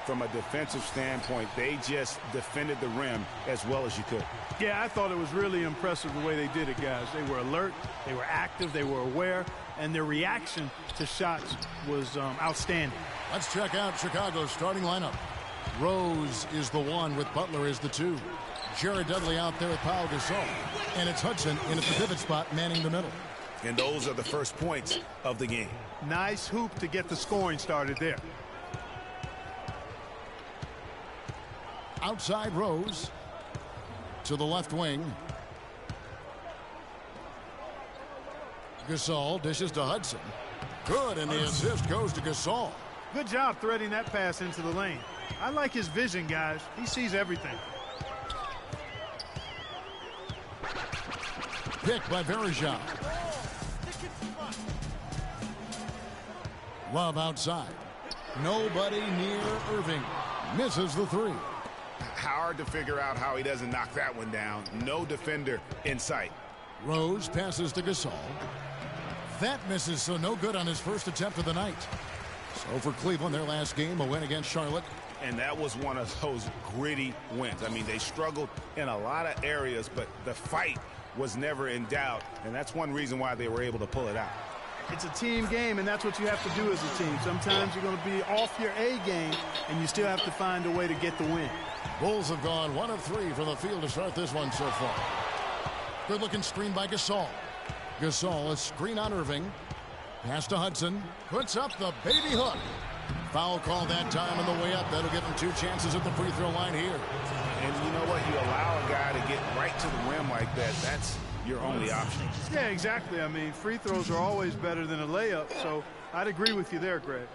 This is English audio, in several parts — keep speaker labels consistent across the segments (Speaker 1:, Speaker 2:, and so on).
Speaker 1: from a defensive standpoint, they just defended the rim as well as you could.
Speaker 2: Yeah, I thought it was really impressive the way they did it, guys. They were alert, they were active, they were aware, and their reaction to shots was outstanding.
Speaker 3: Let's check out Chicago's starting lineup. Rose is the 1 with Butler as the 2. Jared Dudley out there with Pau Gasol. And it's Hudson in at the pivot spot manning the middle.
Speaker 1: And those are the first points of the game.
Speaker 2: Nice hoop to get the scoring started there.
Speaker 3: Outside Rose to the left wing. Gasol dishes to Hudson. Good, and the assist goes to Gasol.
Speaker 2: Good job threading that pass into the lane. I like his vision, guys. He sees everything.
Speaker 3: Pick by Verejao. Love outside. Nobody near Irving. Misses the 3.
Speaker 1: Hard to figure out how he doesn't knock that one down. No defender in sight.
Speaker 3: Rose passes to Gasol. That misses, so no good on his first attempt of the night. So for Cleveland, their last game, a win against Charlotte.
Speaker 1: And that was one of those gritty wins. I mean, they struggled in a lot of areas, but the fight was never in doubt. And that's one reason why they were able to pull it out.
Speaker 2: It's a team game, and that's what you have to do as a team. Sometimes you're going to be off your A game, and you still have to find a way to get the win.
Speaker 3: Bulls have gone 1 of 3 from the field to start this one so far. Good-looking screen by Gasol. Gasol, a screen on Irving. Pass to Hudson. Puts up the baby hook. Foul call that time on the way up. That'll give him 2 chances at the free throw line here.
Speaker 1: And you know what? You allow a guy to get right to the rim like that. That's your only option.
Speaker 2: Yeah, exactly. I mean, free throws are always better than a layup, so I'd agree with you there, Greg.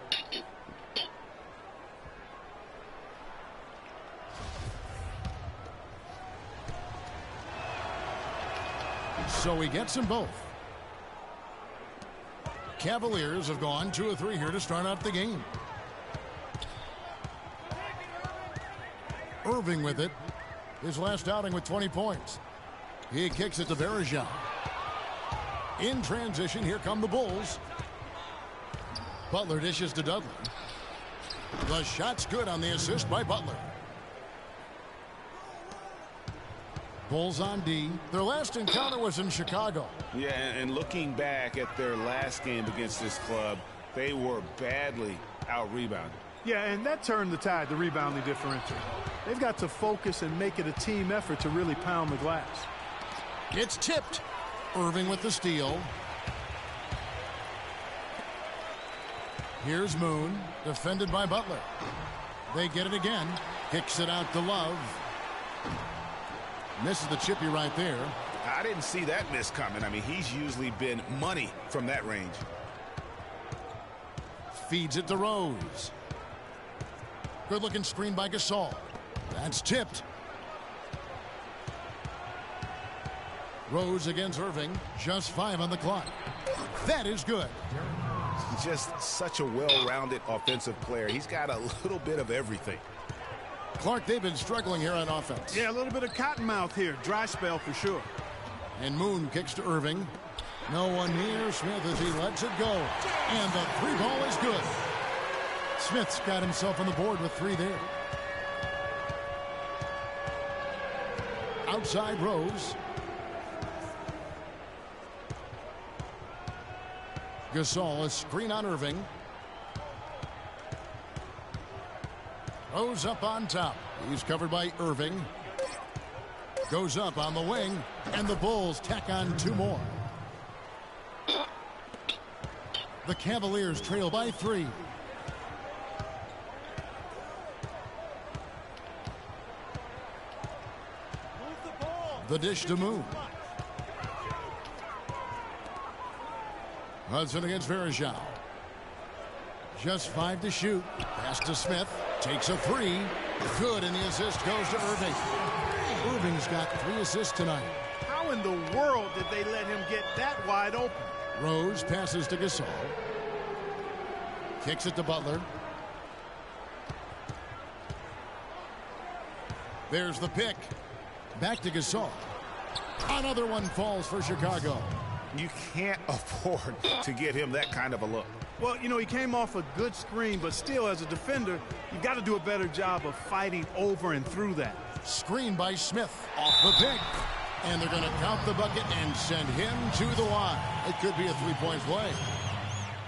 Speaker 3: So he gets them both. Cavaliers have gone 2 of 3 here to start out the game. Irving with it. His last outing with 20 points. He kicks it to Verejao. In transition, here come the Bulls. Butler dishes to Dudley. The shot's good on the assist by Butler. Bulls on D. Their last encounter was in Chicago.
Speaker 1: Yeah, and looking back at their last game against this club, they were badly out-rebounded.
Speaker 2: Yeah, and that turned the tide, the rebounding differential. They've got to focus and make it a team effort to really pound the glass.
Speaker 3: It's tipped. Irving with the steal. Here's Moon, defended by Butler. They get it again. Kicks it out to Love. Misses the chippy right there.
Speaker 1: I didn't see that miss coming. I mean, he's usually been money from that range.
Speaker 3: Feeds it to Rose. Good-looking screen by Gasol. That's tipped. Rose against Irving. Just 5 on the clock. That is good.
Speaker 1: Just such a well-rounded offensive player. He's got a little bit of everything.
Speaker 3: Clark, they've been struggling here on offense.
Speaker 2: Yeah, a little bit of cottonmouth here. Dry spell for sure.
Speaker 3: And Moon kicks to Irving. No one near Smith as he lets it go. And the 3 ball is good. Smith's got himself on the board with 3 there. Outside Rose. Gasol, a screen on Irving. Rose up on top. He's covered by Irving. Goes up on the wing. And the Bulls tack on 2 more. The Cavaliers trail by 3. The dish to Moon. Hudson against Verejao. Just 5 to shoot. Pass to Smith. Takes a 3. Good, and the assist goes to Irving. Irving's got 3 assists tonight.
Speaker 2: How in the world did they let him get that wide open?
Speaker 3: Rose passes to Gasol. Kicks it to Butler. There's the pick. Back to Gasol. Another one falls for Chicago.
Speaker 1: You can't afford to get him that kind of a look.
Speaker 2: Well, you know, he came off a good screen, but still, as a defender, You've got to do a better job of fighting over and through that.
Speaker 3: Screen by Smith off the pick. And they're going to count the bucket and send him to the line. It could be a three-point play.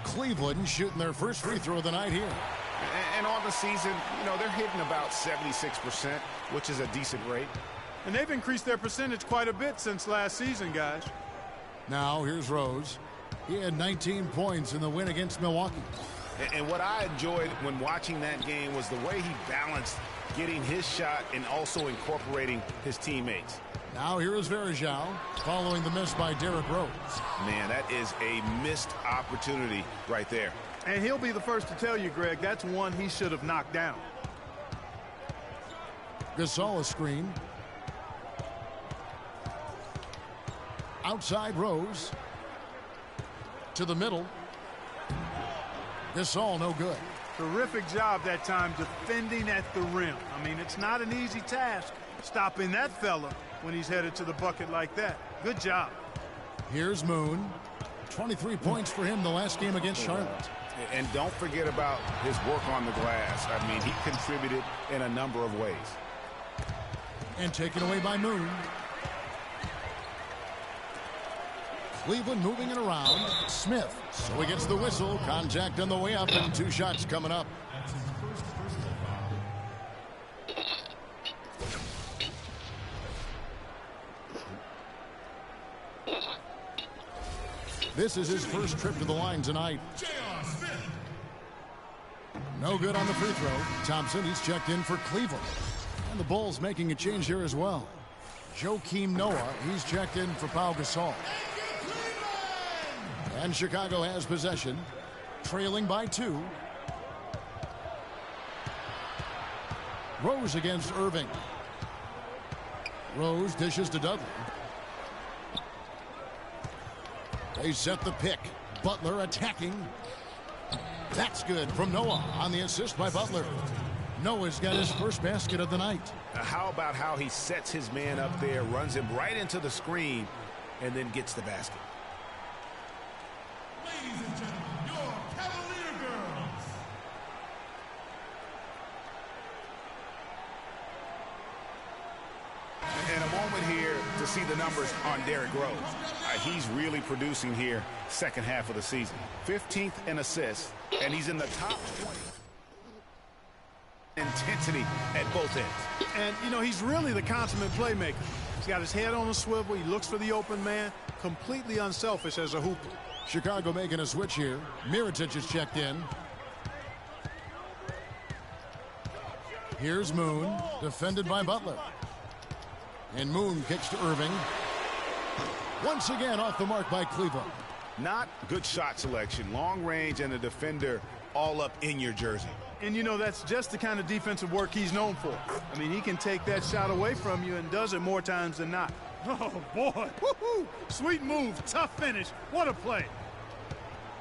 Speaker 3: Cleveland shooting their first free throw of the night here.
Speaker 1: And on the season, you know, they're hitting about 76%, which is a decent rate.
Speaker 2: And they've increased their percentage quite a bit since last season, guys.
Speaker 3: Now here's Rose. He had 19 points in the win against Milwaukee.
Speaker 1: And what I enjoyed when watching that game was the way he balanced getting his shot and also incorporating his teammates.
Speaker 3: Now here is Varejao following the miss by Derrick Rose.
Speaker 1: Man, that is a missed opportunity right there.
Speaker 2: And he'll be the first to tell you, Greg, that's one he should have knocked down.
Speaker 3: Gasol a screen. Outside Rose. To the middle. Gasol no good.
Speaker 2: Terrific job that time defending at the rim. I mean, it's not an easy task stopping that fella when he's headed to the bucket like that. Good job.
Speaker 3: Here's Moon. 23 points for him the last game against Charlotte.
Speaker 1: And don't forget about his work on the glass. I mean, he contributed in a number of ways.
Speaker 3: And taken away by Moon. Cleveland moving it around. Smith. So he gets the whistle. Contact on the way up and 2 shots coming up. This is his first trip to the line tonight. No good on the free throw. Thompson, he's checked in for Cleveland. And the Bulls making a change here as well. Joakim Noah, he's checked in for Pau Gasol. And Chicago has possession, trailing by 2. Rose against Irving. Rose dishes to Dudley. They set the pick. Butler attacking. That's good from Noah on the assist by Butler. Noah's got his first basket of the night.
Speaker 1: How about how he sets his man up there, runs him right into the screen, and then gets the basket.
Speaker 4: Ladies and gentlemen, your Cavalier girls.
Speaker 1: And a moment here to see the numbers on Derrick Rose. He's really producing here second half of the season. 15th in assists, and he's in the top 20. Intensity at both ends.
Speaker 2: And, you know, he's really the consummate playmaker. He's got his head on a swivel. He looks for the open man. Completely unselfish as a hooper.
Speaker 3: Chicago making a switch here. Mirotic is checked in. Here's Moon, defended by Butler. And Moon kicks to Irving. Once again off the mark by Cleveland.
Speaker 1: Not good shot selection. Long range and a defender all up in your jersey.
Speaker 2: And, you know, that's just the kind of defensive work he's known for. I mean, he can take that shot away from you and does it more times than not. Oh, boy. Woo-hoo. Sweet move. Tough finish. What a play.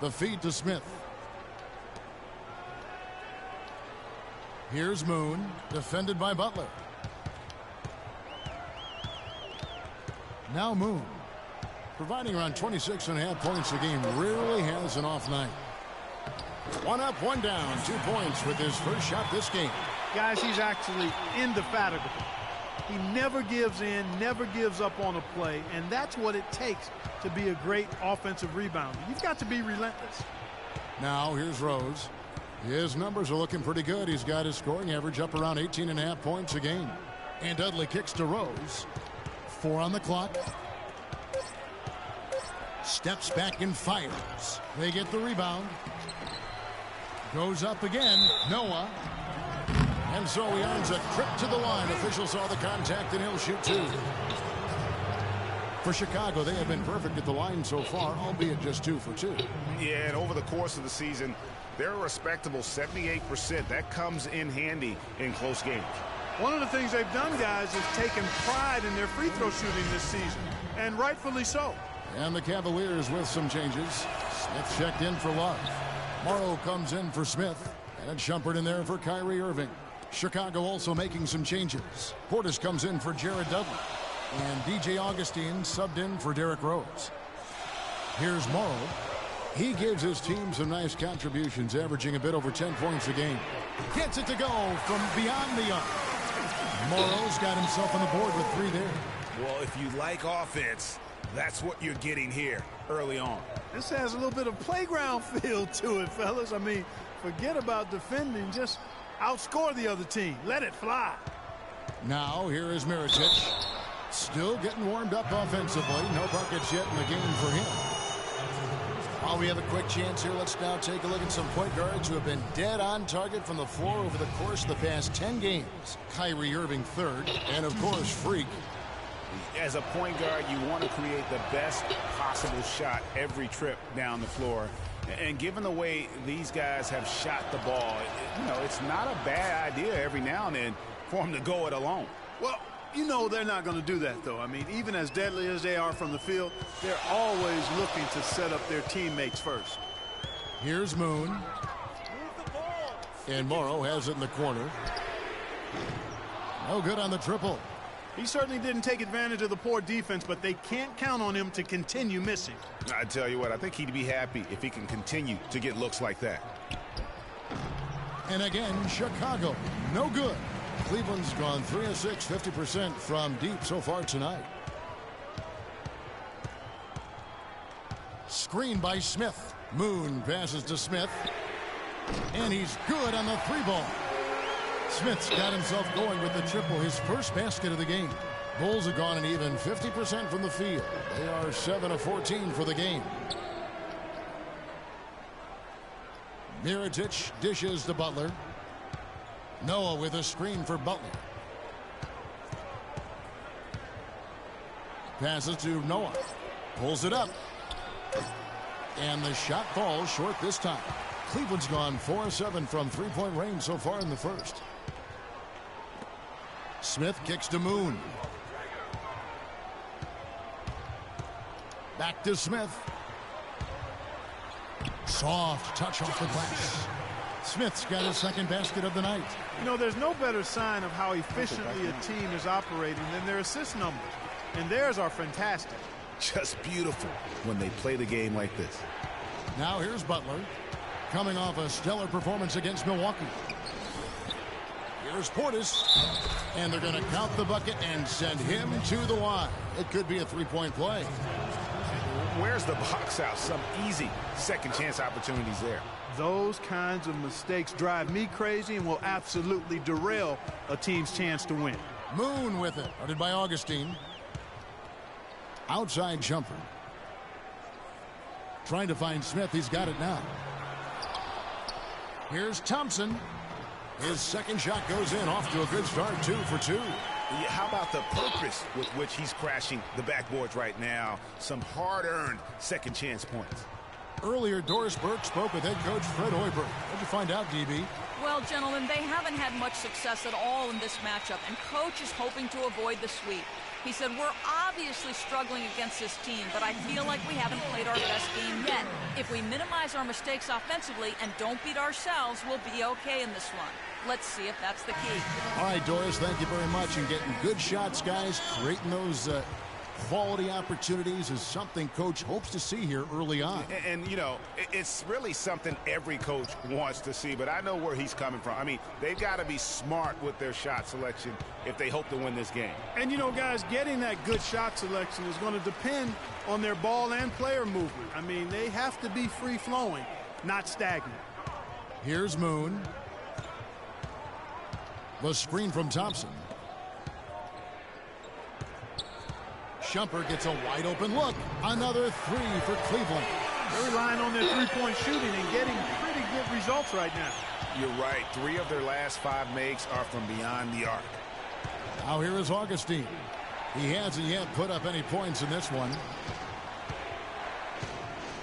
Speaker 3: The feed to Smith. Here's Moon, defended by Butler. Now Moon, providing around 26.5 points a game, rarely has an off night. 1 up, 1 down, 2 points with his first shot this game.
Speaker 2: Guys, he's actually indefatigable. He never gives in, never gives up on a play, and that's what it takes to be a great offensive rebounder. You've got to be relentless.
Speaker 3: Now here's Rose. His numbers are looking pretty good. He's got his scoring average up around 18.5 points a game. And Dudley kicks to Rose. 4 on the clock. Steps back and fires. They get the rebound. Goes up again. Noah. And so he earns a trip to the line. Officials saw the contact and he'll shoot 2. For Chicago, they have been perfect at the line so far, albeit just 2 for 2.
Speaker 1: Yeah, and over the course of the season, they're a respectable 78%. That comes in handy in close games.
Speaker 2: One of the things they've done, guys, is taken pride in their free throw shooting this season, and rightfully so.
Speaker 3: And the Cavaliers with some changes. Smith checked in for Love. Morrow comes in for Smith. And Shumpert in there for Kyrie Irving. Chicago also making some changes. Portis comes in for Jared Dudley. And DJ Augustine subbed in for Derrick Rose. Here's Morrow. He gives his team some nice contributions, averaging a bit over 10 points a game. Gets it to go from beyond the arc. Morrow's got himself on the board with 3 there.
Speaker 1: Well, if you like offense, that's what you're getting here early on.
Speaker 2: This has a little bit of playground feel to it, fellas. I mean, forget about defending. Just outscore the other team. Let it fly.
Speaker 3: Now, here is Mirotic. Still getting warmed up offensively. No buckets yet in the game for him. While we have a quick chance here, let's now take a look at some point guards who have been dead on target from the floor over the course of the past 10 games. Kyrie Irving third, and of course, Freak.
Speaker 1: As a point guard, you want to create the best possible shot every trip down the floor. And given the way these guys have shot the ball, it's not a bad idea every now and then for them to go it alone.
Speaker 2: Well, they're not going to do that, though. I mean, even as deadly as they are from the field, they're always looking to set up their teammates first.
Speaker 3: Here's Moon. And Morrow has it in the corner. No good on the triple.
Speaker 2: He certainly didn't take advantage of the poor defense, but they can't count on him to continue missing.
Speaker 1: I tell you what, I think he'd be happy if he can continue to get looks like that.
Speaker 3: And again, Chicago, no good. Cleveland's gone 3 of 6, 50% from deep so far tonight. Screen by Smith. Moon passes to Smith. And he's good on the 3-ball. Smith's got himself going with the triple, his first basket of the game. Bulls have gone an even 50% from the field. They are 7 of 14 for the game. Mirotic dishes to Butler. Noah with a screen for Butler. Passes to Noah. Pulls it up. And the shot falls short this time. Cleveland's gone 4 of 7 from 3-point range so far in the first. Smith kicks to Moon. Back to Smith. Soft touch off the glass. Smith's got his second basket of the night.
Speaker 2: There's no better sign of how efficiently a team is operating than their assist numbers. And theirs are fantastic.
Speaker 1: Just beautiful when they play the game like this.
Speaker 3: Now here's Butler, coming off a stellar performance against Milwaukee. Here's Portis, and they're going to count the bucket and send him to the line. It could be a 3-point play.
Speaker 1: Where's the box out? Some easy second chance opportunities there.
Speaker 2: Those kinds of mistakes drive me crazy and will absolutely derail a team's chance to win.
Speaker 3: Moon with it, guarded by Augustine. Outside jumper. Trying to find Smith. He's got it now. Here's Thompson. His second shot goes in, off to a good start, 2 for 2.
Speaker 1: Yeah, how about the purpose with which he's crashing the backboards right now? Some hard-earned second chance points.
Speaker 3: Earlier, Doris Burke spoke with head coach Fred Hoiberg. What'd you find out, DB?
Speaker 5: Well, gentlemen, they haven't had much success at all in this matchup, and coach is hoping to avoid the sweep. He said, we're obviously struggling against this team, but I feel like we haven't played our best game yet. If we minimize our mistakes offensively and don't beat ourselves, we'll be okay in this one. Let's see if that's the key.
Speaker 3: All right, Doris, thank you very much. And getting good shots, guys, creating those quality opportunities is something coach hopes to see here early on.
Speaker 1: And it's really something every coach wants to see, but I know where he's coming from. I mean, they've got to be smart with their shot selection if they hope to win this game.
Speaker 2: And guys, getting that good shot selection is going to depend on their ball and player movement. I mean, they have to be free-flowing, not stagnant.
Speaker 3: Here's Moon. The screen from Thompson. Shumpert gets a wide open look. Another 3 for Cleveland.
Speaker 2: They're relying on their three-point shooting and getting pretty good results right now.
Speaker 1: You're right. 3 of their last 5 makes are from beyond the arc.
Speaker 3: Now here is Augustine. He hasn't yet put up any points in this one.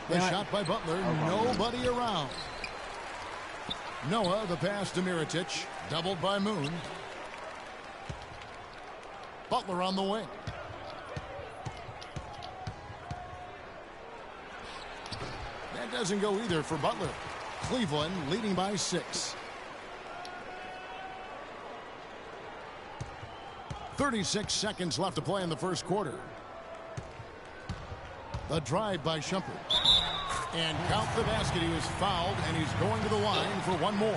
Speaker 3: The shot by Butler. Nobody around. Noah, the pass to Mirotic. Doubled by Moon. Butler on the wing. That doesn't go either for Butler. Cleveland leading by 6. 36 seconds left to play in the first quarter. The drive by Shumpert. And count the basket. He was fouled, and he's going to the line for one more.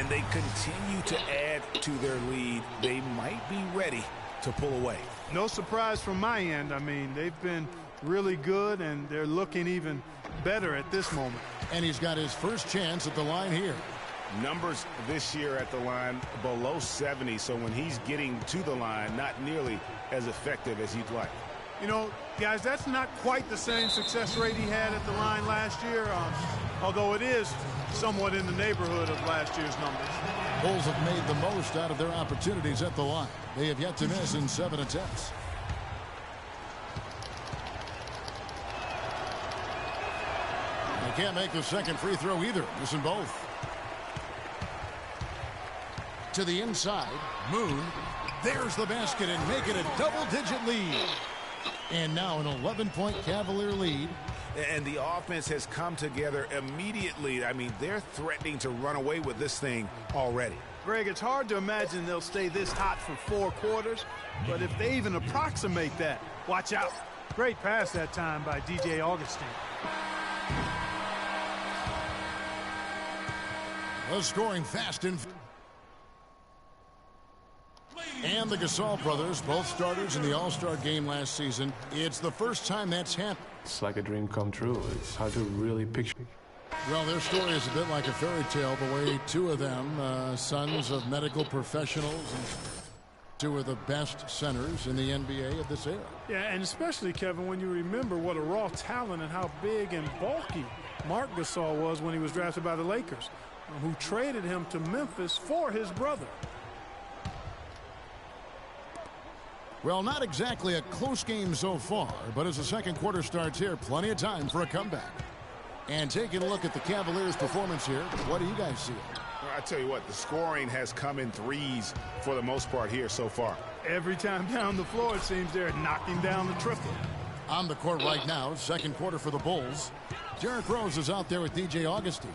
Speaker 1: and they continue to add to their lead. They might be ready to pull away.
Speaker 2: No surprise from my end. I mean, they've been really good, and they're looking even better at this moment.
Speaker 3: And he's got his first chance at the line here.
Speaker 1: Numbers this year at the line below 70, so when he's getting to the line, not nearly as effective as you'd like.
Speaker 2: You know, guys, that's not quite the same success rate he had at the line last year, although it is somewhat in the neighborhood of last year's numbers.
Speaker 3: Bulls have made the most out of their opportunities at the line. They have yet to miss in 7 attempts. They can't make the second free throw either. Missing both. To the inside. Moon. There's the basket and make it a double-digit lead. And now an 11-point Cavalier lead.
Speaker 1: And the offense has come together immediately. I mean, they're threatening to run away with this thing already.
Speaker 2: Greg, it's hard to imagine they'll stay this hot for 4 quarters, but if they even approximate that, watch out. Great pass that time by DJ Augustine.
Speaker 3: Well, scoring fast and the Gasol brothers, both starters in the All-Star game last season. It's the first time that's happened.
Speaker 6: It's like a dream come true. It's hard to really picture.
Speaker 3: Well, their story is a bit like a fairy tale, the way 2 of them, sons of medical professionals, and 2 of the best centers in the NBA of this era.
Speaker 2: Yeah, and especially, Kevin, when you remember what a raw talent and how big and bulky Marc Gasol was when he was drafted by the Lakers, who traded him to Memphis for his brother.
Speaker 3: Well, not exactly a close game so far, but as the second quarter starts here, plenty of time for a comeback. And taking a look at the Cavaliers' performance here, what do you guys see?
Speaker 1: Well, I tell you what, the scoring has come in threes for the most part here so far.
Speaker 2: Every time down the floor, it seems they're knocking down the triple.
Speaker 3: On the court right now, second quarter for the Bulls. Derrick Rose is out there with DJ Augustine.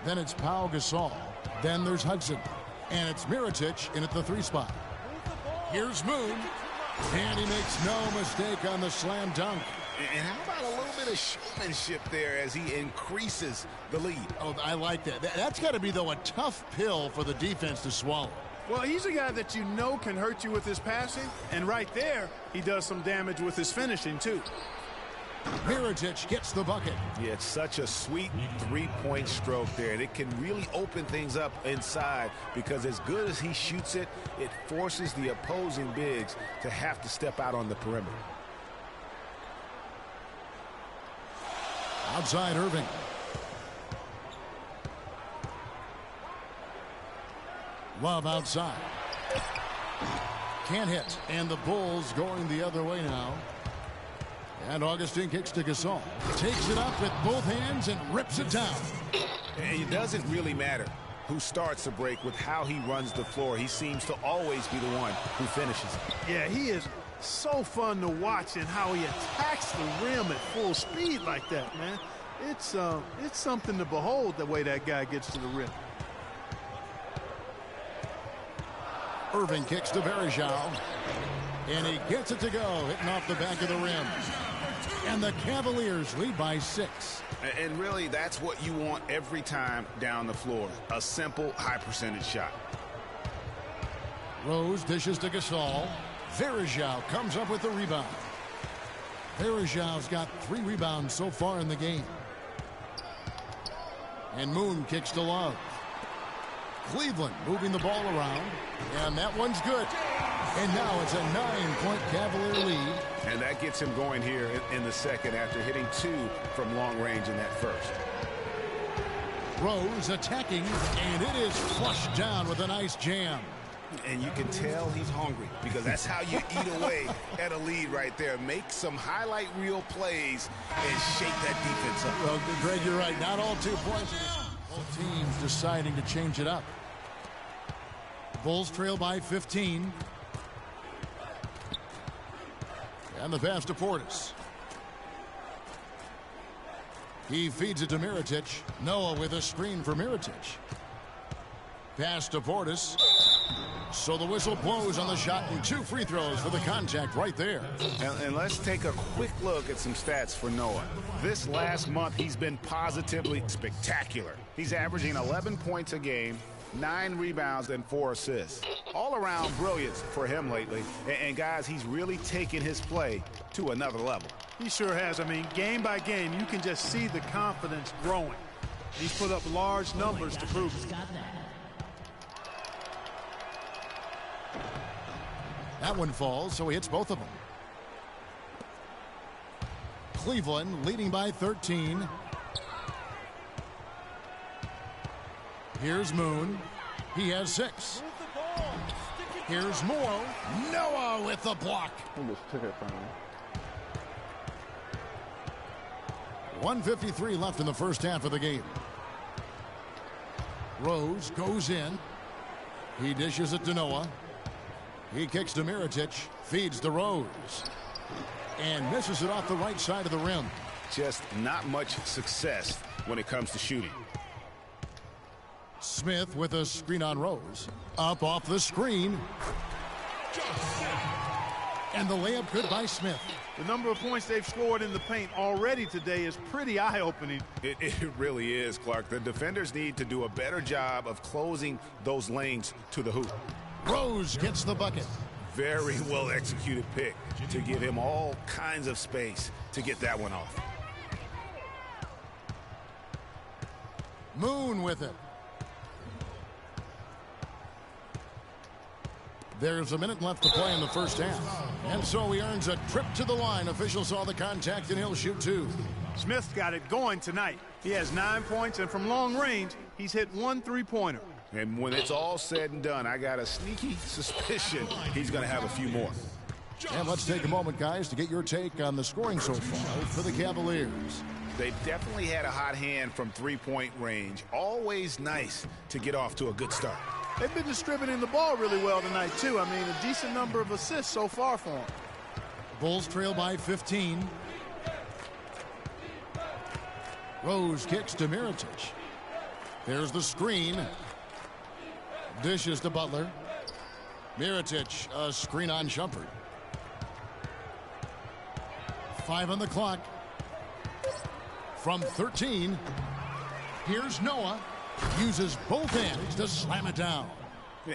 Speaker 3: Then it's Pau Gasol. Then there's Hudson. And it's Mirotic in at the 3 spot. Here's Moon. And he makes no mistake on the slam dunk.
Speaker 1: And how about a little bit of showmanship there as he increases the lead?
Speaker 3: Oh, I like that. That's got to be, though, a tough pill for the defense to swallow.
Speaker 2: Well, he's a guy that you know can hurt you with his passing. And right there, he does some damage with his finishing, too.
Speaker 3: Mirotic gets the bucket.
Speaker 1: Yeah, it's such a sweet 3-point stroke there. And it can really open things up inside because as good as he shoots it, it forces the opposing bigs to have to step out on the perimeter.
Speaker 3: Outside Irving. Love outside. Can't hit. And the Bulls going the other way now. And Augustine kicks to Gasol. Takes it up with both hands and rips it down.
Speaker 1: And it doesn't really matter who starts the break with how he runs the floor. He seems to always be the one who finishes it.
Speaker 2: Yeah, he is so fun to watch in how he attacks the rim at full speed like that, man. It's something to behold the way that guy gets to the rim.
Speaker 3: Irving kicks to Varejao. And he gets it to go, hitting off the back of the rim. And the Cavaliers lead by 6.
Speaker 1: And really, that's what you want every time down the floor. A simple, high-percentage shot.
Speaker 3: Rose dishes to Gasol. Varejao comes up with the rebound. Varejao's got 3 rebounds so far in the game. And Moon kicks to Love. Cleveland moving the ball around. And that one's good. And now it's a 9-point Cavalier lead.
Speaker 1: And that gets him going here in the second after hitting 2 from long range in that first.
Speaker 3: Rose attacking, and it is flushed down with a nice jam.
Speaker 1: And you can tell he's hungry because that's how you eat away at a lead right there. Make some highlight reel plays and shake that defense up.
Speaker 3: Well, Greg, you're right. Not all 2 points. Both teams deciding to change it up. Bulls trail by 15. And the pass to Portis. He feeds it to Mirotic. Noah with a screen for Mirotic. Pass to Portis. So the whistle blows on the shot and 2 free throws for the contact right there.
Speaker 1: And let's take a quick look at some stats for Noah. This last month, he's been positively spectacular. He's averaging 11 points a game, 9 rebounds and 4 assists. All around brilliance for him lately. And guys, he's really taken his play to another level.
Speaker 2: He sure has. I mean, game by game, you can just see the confidence growing. He's put up large numbers to prove it.
Speaker 3: That one falls, so he hits both of them. Cleveland leading by 13. Here's Moon. He has 6. Here's Moore. Noah with the block. 1:53 left in the first half of the game. Rose goes in. He dishes it to Noah. He kicks to Mirotic. Feeds to Rose. And misses it off the right side of the rim.
Speaker 1: Just not much success when it comes to shooting.
Speaker 3: Smith with a screen on Rose. Up off the screen. And the layup good by Smith.
Speaker 2: The number of points they've scored in the paint already today is pretty eye-opening.
Speaker 1: It really is, Clark. The defenders need to do a better job of closing those lanes to the hoop.
Speaker 3: Rose gets the bucket.
Speaker 1: Very well executed pick to give him all kinds of space to get that one off.
Speaker 3: Moon with it. There's a minute left to play in the first half. And so he earns a trip to the line. Officials saw the contact and he'll shoot 2.
Speaker 2: Smith's got it going tonight. He has 9 points, and from long range, he's hit 1 3-pointer.
Speaker 1: And when it's all said and done, I got a sneaky suspicion he's going to have a few more.
Speaker 3: And let's take a moment, guys, to get your take on the scoring so far for the Cavaliers.
Speaker 1: They've definitely had a hot hand from 3-point range. Always nice to get off to a good start.
Speaker 2: They've been distributing the ball really well tonight, too. I mean, a decent number of assists so far for them.
Speaker 3: Bulls trail by 15. Rose kicks to Mirotic. There's the screen. Dishes to Butler. Mirotic, a screen on Shumpert. 5 on the clock. From 13, here's Noah. Uses both hands to slam it down.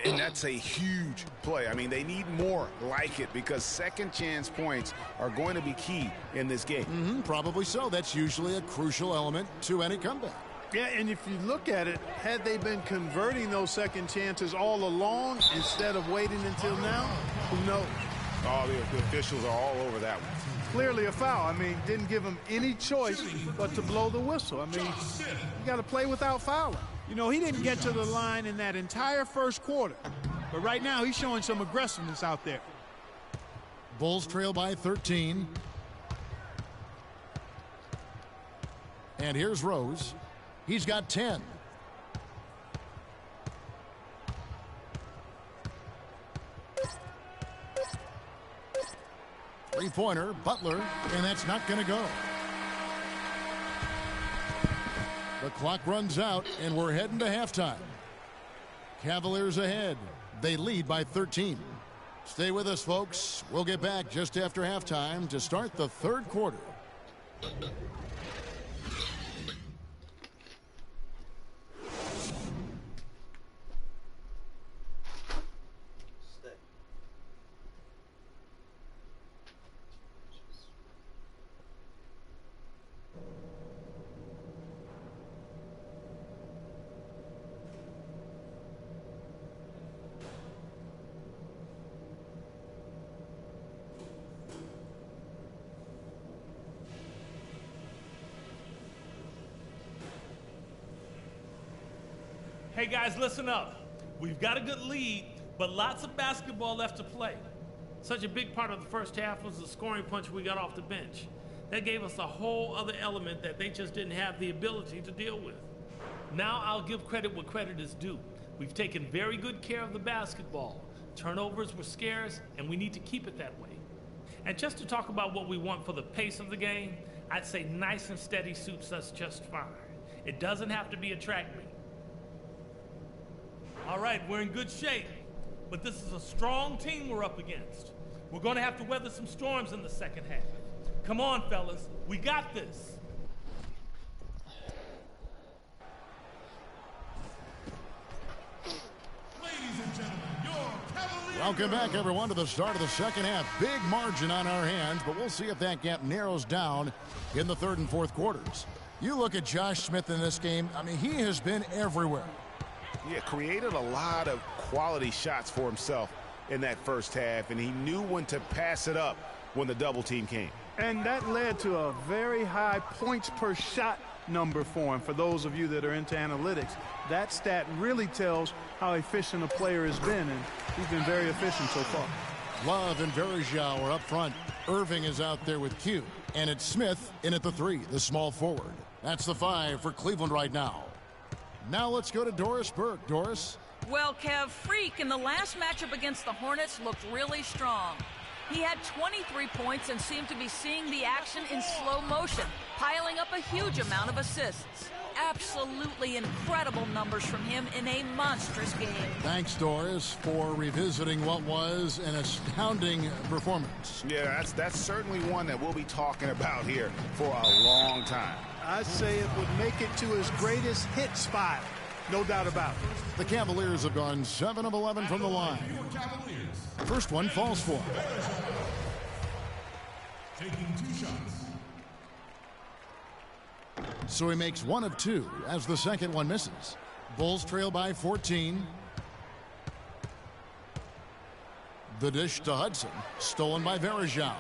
Speaker 1: And that's a huge play. I mean, they need more like it because second chance points are going to be key in this game.
Speaker 3: Probably so. That's usually a crucial element to any comeback.
Speaker 2: Yeah, and if you look at it, had they been converting those second chances all along instead of waiting until now, who knows?
Speaker 1: Oh, the officials are all over that one.
Speaker 2: Clearly a foul. I mean, didn't give him any choice but to blow the whistle. I mean, you got to play without fouling. You know, he didn't get to the line in that entire first quarter. But right now, he's showing some aggressiveness out there.
Speaker 3: Bulls trail by 13. And here's Rose. He's got 10. Three-pointer, Butler, and that's not going to go. The clock runs out, and we're heading to halftime. Cavaliers ahead. They lead by 13. Stay with us, folks. We'll get back just after halftime to start the third quarter.
Speaker 7: Hey guys, listen up. We've got a good lead, but lots of basketball left to play. Such a big part of the first half was the scoring punch we got off the bench. That gave us a whole other element that they just didn't have the ability to deal with. Now I'll give credit where credit is due. We've taken very good care of the basketball. Turnovers were scarce, and we need to keep it that way. And just to talk about what we want for the pace of the game, I'd say nice and steady suits us just fine. It doesn't have to be a track meet. All right, we're in good shape, but this is a strong team we're up against. We're going to have to weather some storms in the second half. Come on, fellas, we got this.
Speaker 3: Welcome back, everyone, to the start of the second half. Big margin on our hands, but we'll see if that gap narrows down in the third and fourth quarters. You look at Josh Smith in this game, I mean, he has been everywhere.
Speaker 1: Yeah, created a lot of quality shots for himself in that first half, and he knew when to pass it up when the double team came.
Speaker 2: And that led to a very high points per shot number for him. For those of you that are into analytics, that stat really tells how efficient a player has been, and he's been very efficient so far.
Speaker 3: Love and Verjao are up front. Irving is out there with Q, and it's Smith in at the 3, the small forward. That's the 5 for Cleveland right now. Now let's go to Doris Burke. Doris?
Speaker 5: Well, Kev, Freak in the last matchup against the Hornets looked really strong. He had 23 points and seemed to be seeing the action in slow motion, piling up a huge amount of assists. Absolutely incredible numbers from him in a monstrous game.
Speaker 3: Thanks, Doris, for revisiting what was an astounding performance.
Speaker 1: Yeah, that's certainly one that we'll be talking about here for a long time.
Speaker 2: I'd say it would make it to his greatest hit spot. No doubt about it.
Speaker 3: The Cavaliers have gone 7 of 11 from the line. First one falls for him.
Speaker 4: Taking 2 shots.
Speaker 3: So he makes 1 of 2 as the second one misses. Bulls trail by 14. The dish to Hudson, stolen by Verjao.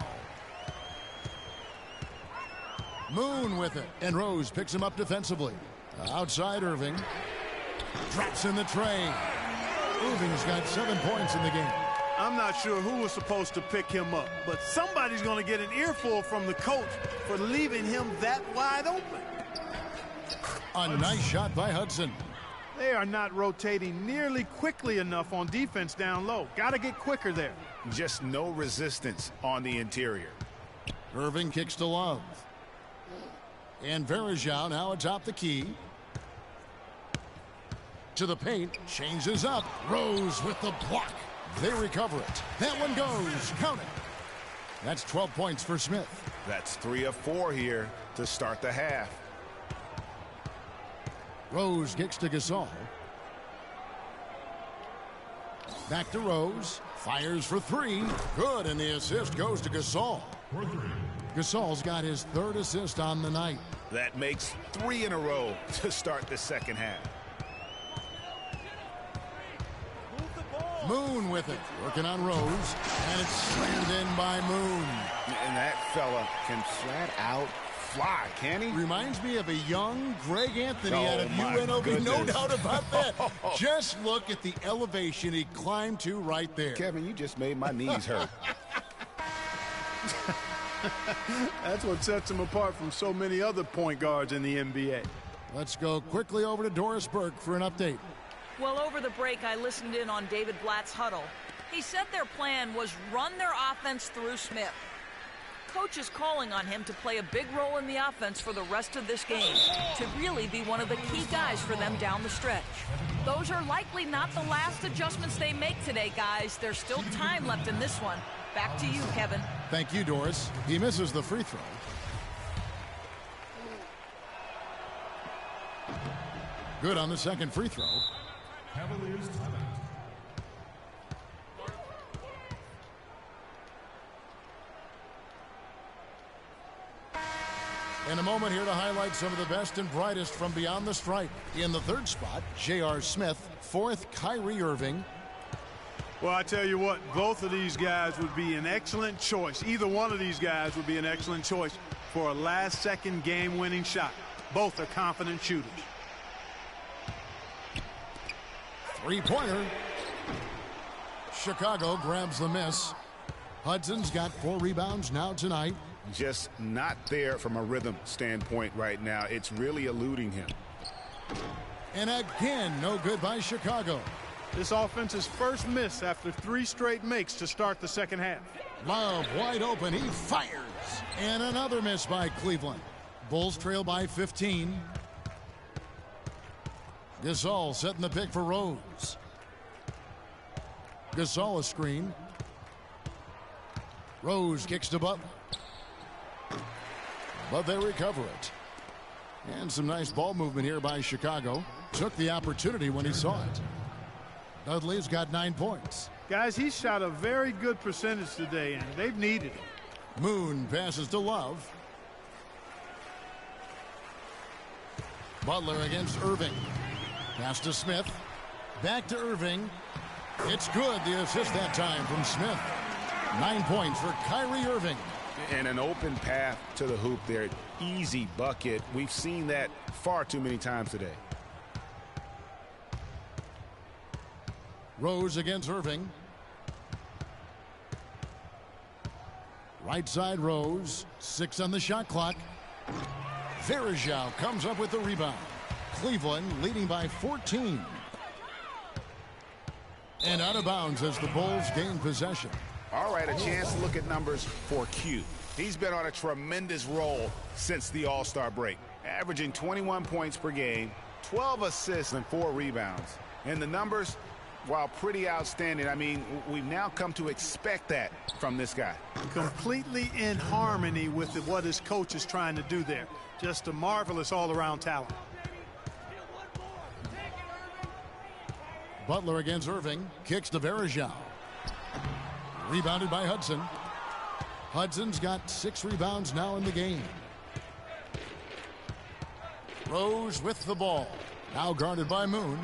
Speaker 3: Moon with it, and Rose picks him up defensively. Outside Irving. Drops in the tray. Irving's got 7 points in the game.
Speaker 2: I'm not sure who was supposed to pick him up, but somebody's going to get an earful from the coach for leaving him that wide open.
Speaker 3: A nice shot by Hudson.
Speaker 2: They are not rotating nearly quickly enough on defense down low. Got to get quicker there.
Speaker 1: Just no resistance on the interior.
Speaker 3: Irving kicks to Love. And Verjao now atop the key. To the paint, changes up. Rose with the block. They recover it. That one goes. Count it. That's 12 points for Smith.
Speaker 1: That's 3 of 4 here to start the half.
Speaker 3: Rose kicks to Gasol. Back to Rose. Fires for 3. Good, and the assist goes to Gasol. Gasol's got his 3rd assist on the night.
Speaker 1: That makes 3 in a row to start the second half.
Speaker 3: Moon with it, working on Rose, and it's slammed in by Moon.
Speaker 1: And that fella can flat out fly, can he?
Speaker 3: Reminds me of a young Greg Anthony
Speaker 1: Oh,
Speaker 3: out of
Speaker 1: my
Speaker 3: UNLV,
Speaker 1: goodness.
Speaker 3: no doubt about that. Just look at the elevation he climbed to right there.
Speaker 1: Kevin, you just made my knees hurt.
Speaker 2: That's what sets him apart from so many other point guards in the NBA.
Speaker 3: Let's go quickly over to Doris Burke for an update.
Speaker 5: Well, over the break, I listened in on David Blatt's huddle. He said their plan was run their offense through Smith. Coach is calling on him to play a big role in the offense for the rest of this game, to really be one of the key guys for them down the stretch. Those are likely not the last adjustments they make today, guys. There's still time left in this one. Back to you, Kevin.
Speaker 3: Thank you, Doris. He misses the free throw. Good on the second free throw.
Speaker 4: Cavaliers timeout.
Speaker 3: In a moment here to highlight some of the best and brightest from beyond the stripe. In the 3rd spot, J.R. Smith. 4th, Kyrie Irving.
Speaker 2: Well, I tell you what, both of these guys would be an excellent choice. Either one of these guys would be an excellent choice for a last-second game-winning shot. Both are confident shooters.
Speaker 3: Three-pointer. Chicago grabs the miss. Hudson's got 4 rebounds now tonight.
Speaker 1: Just not there from a rhythm standpoint right now. It's really eluding him.
Speaker 3: And again, no good by Chicago.
Speaker 2: This offense's first miss after 3 straight makes to start the second half.
Speaker 3: Love wide open. He fires. And another miss by Cleveland. Bulls trail by 15. Gasol setting the pick for Rose. Gasol a screen. Rose kicks to Butler. But they recover it. And some nice ball movement here by Chicago. Took the opportunity when he saw it. Dudley's got 9 points.
Speaker 2: Guys, he shot a very good percentage today, and they've needed it.
Speaker 3: Moon passes to Love. Butler against Irving. Pass to Smith. Back to Irving. It's good. The assist that time from Smith. 9 points for Kyrie Irving.
Speaker 1: And an open path to the hoop there. Easy bucket. We've seen that far too many times today.
Speaker 3: Rose against Irving. Right side Rose. 6 on the shot clock. Verajao comes up with the rebound. Cleveland leading by 14. And out of bounds as the Bulls gain possession.
Speaker 1: All right, a chance to look at numbers for Q. He's been on a tremendous roll since the All-Star break, averaging 21 points per game, 12 assists, and 4 rebounds. And the numbers, while pretty outstanding, I mean, we've now come to expect that from this guy.
Speaker 2: Completely in harmony with what his coach is trying to do there. Just a marvelous all-around talent.
Speaker 3: Butler against Irving. Kicks to Verajao. Rebounded by Hudson. Hudson's got 6 rebounds now in the game. Rose with the ball. Now guarded by Moon.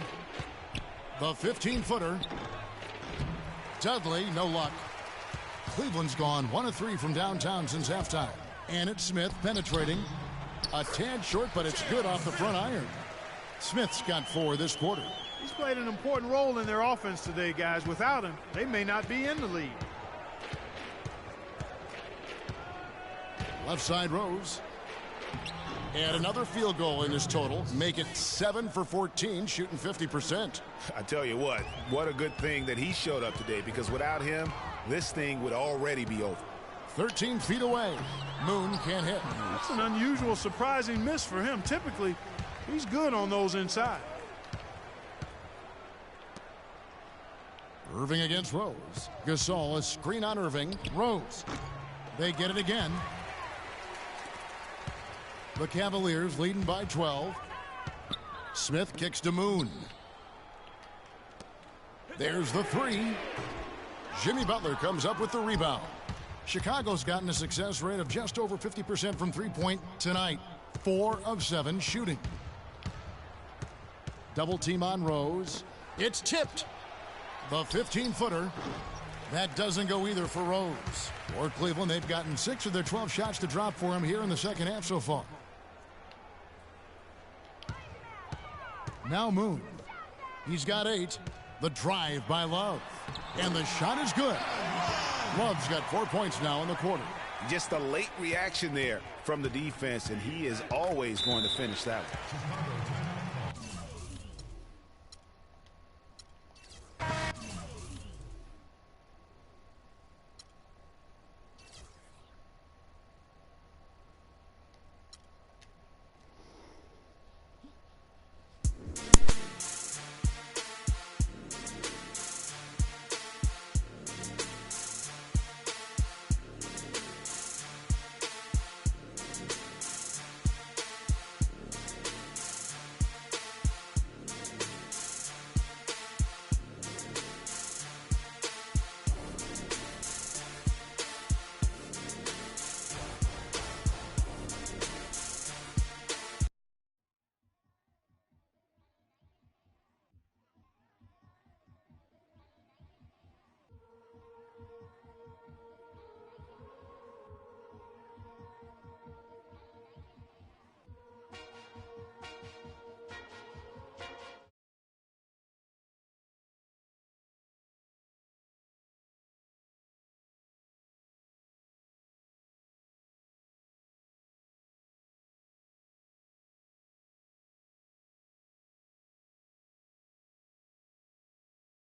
Speaker 3: The 15-footer. Dudley, no luck. Cleveland's gone 1 of 3 from downtown since halftime. And it's Smith penetrating. A tad short, but it's good off the front iron. Smith's got 4 this quarter.
Speaker 2: He's played an important role in their offense today, guys. Without him, they may not be in the lead.
Speaker 3: Left side Rose. And another field goal in his total. Make it 7 for 14, shooting 50%.
Speaker 1: I tell you what a good thing that he showed up today, because without him, this thing would already be over.
Speaker 3: 13 feet away. Moon can't hit.
Speaker 2: That's an unusual, surprising miss for him. Typically, he's good on those inside.
Speaker 3: Irving against Rose. Gasol, a screen on Irving. Rose. They get it again. The Cavaliers leading by 12. Smith kicks to Moon. There's the 3. Jimmy Butler comes up with the rebound. Chicago's gotten a success rate of just over 50% from three-point tonight. 4 of 7 shooting. Double team on Rose. It's tipped. The 15-footer. That doesn't go either for Rose. For Cleveland, they've gotten 6 of their 12 shots to drop for him here in the second half so far. Now Moon. He's got 8. The drive by Love. And the shot is good. Love's got 4 points now in the quarter.
Speaker 1: Just a late reaction there from the defense, and he is always going to finish that one.